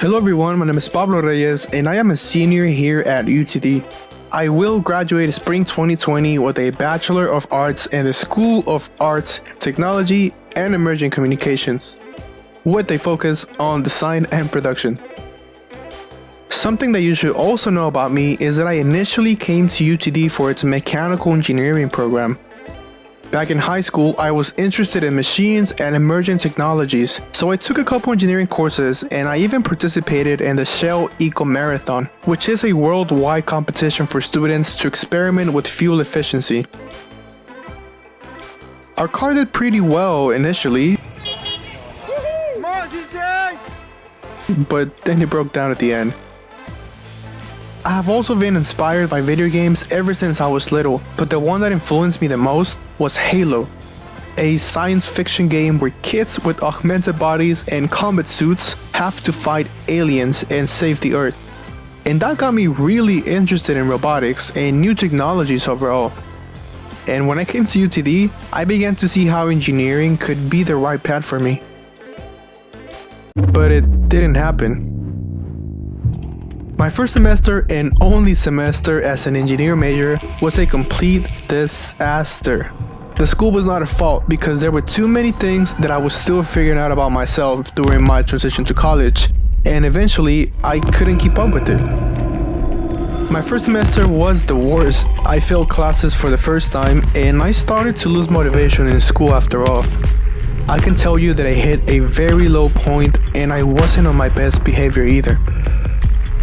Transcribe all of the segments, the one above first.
Hello everyone, my name is Pablo Reyes and I am a senior here at UTD. I will graduate spring 2020 with a Bachelor of Arts in the School of Arts, Technology and Emerging Communications, with a focus on design and production. Something that you should also know about me is that I initially came to UTD for its mechanical engineering program. Back in high school, I was interested in machines and emerging technologies, so I took a couple engineering courses and I even participated in the Shell Eco Marathon, which is a worldwide competition for students to experiment with fuel efficiency. Our car did pretty well initially, but then it broke down at the end. I have also been inspired by video games ever since I was little, but the one that influenced me the most was Halo, a science fiction game where kids with augmented bodies and combat suits have to fight aliens and save the Earth. And that got me really interested in robotics and new technologies overall. And when I came to UTD, I began to see how engineering could be the right path for me. But it didn't happen. My first semester and only semester as an engineer major was a complete disaster. The school was not at fault because there were too many things that I was still figuring out about myself during my transition to college, and eventually I couldn't keep up with it. My first semester was the worst. I failed classes for the first time and I started to lose motivation in school after all. I can tell you that I hit a very low point and I wasn't on my best behavior either.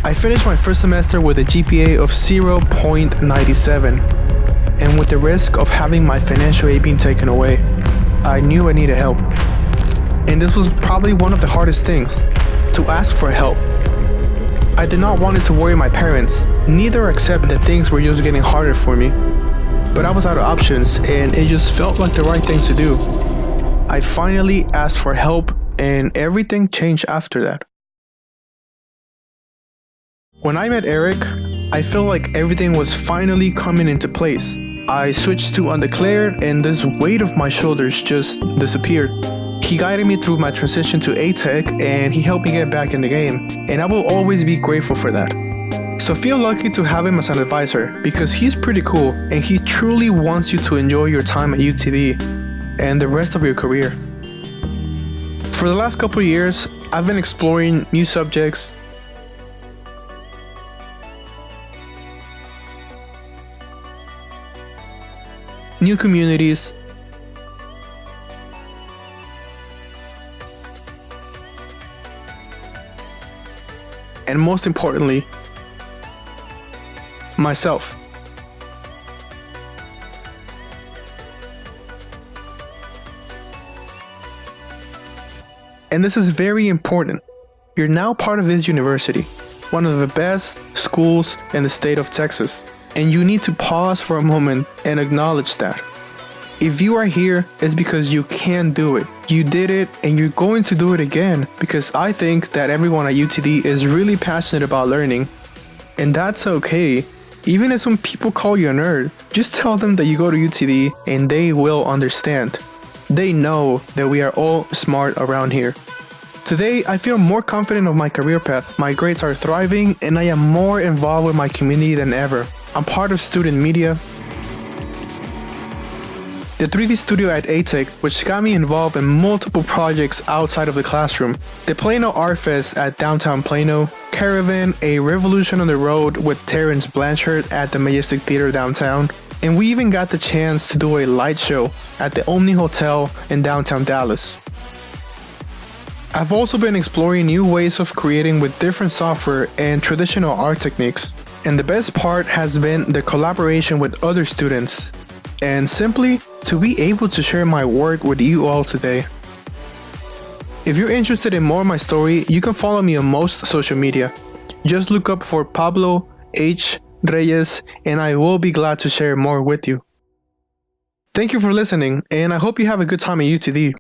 I finished my first semester with a GPA of 0.97, and with the risk of having my financial aid being taken away, I knew I needed help. And this was probably one of the hardest things, to ask for help. I did not want it to worry my parents, neither accept that things were just getting harder for me. But I was out of options and it just felt like the right thing to do. I finally asked for help and everything changed after that. When I met Eric, I felt like everything was finally coming into place. I switched to undeclared and this weight of my shoulders just disappeared. He guided me through my transition to A-Tech and he helped me get back in the game, and I will always be grateful for that. So feel lucky to have him as an advisor because he's pretty cool and he truly wants you to enjoy your time at UTD and the rest of your career. For the last couple of years, I've been exploring new subjects, new communities, and most importantly, myself. And this is very important. You're now part of this university, one of the best schools in the state of Texas. And you need to pause for a moment and acknowledge that. If you are here, it's because you can do it. You did it and you're going to do it again, because I think that everyone at UTD is really passionate about learning. And that's okay. Even if some people call you a nerd, just tell them that you go to UTD and they will understand. They know that we are all smart around here. Today, I feel more confident of my career path. My grades are thriving and I am more involved with my community than ever. I'm part of student media, the 3D studio at A-Tech, which got me involved in multiple projects outside of the classroom, the Plano Art Fest at downtown Plano, Caravan, a revolution on the road with Terrence Blanchard at the Majestic Theater downtown, and we even got the chance to do a light show at the Omni Hotel in downtown Dallas. I've also been exploring new ways of creating with different software and traditional art techniques. And the best part has been the collaboration with other students, and simply to be able to share my work with you all today. If you're interested in more of my story, you can follow me on most social media. Just look up for Pablo H. Reyes and I will be glad to share more with you. Thank you for listening and I hope you have a good time at UTD.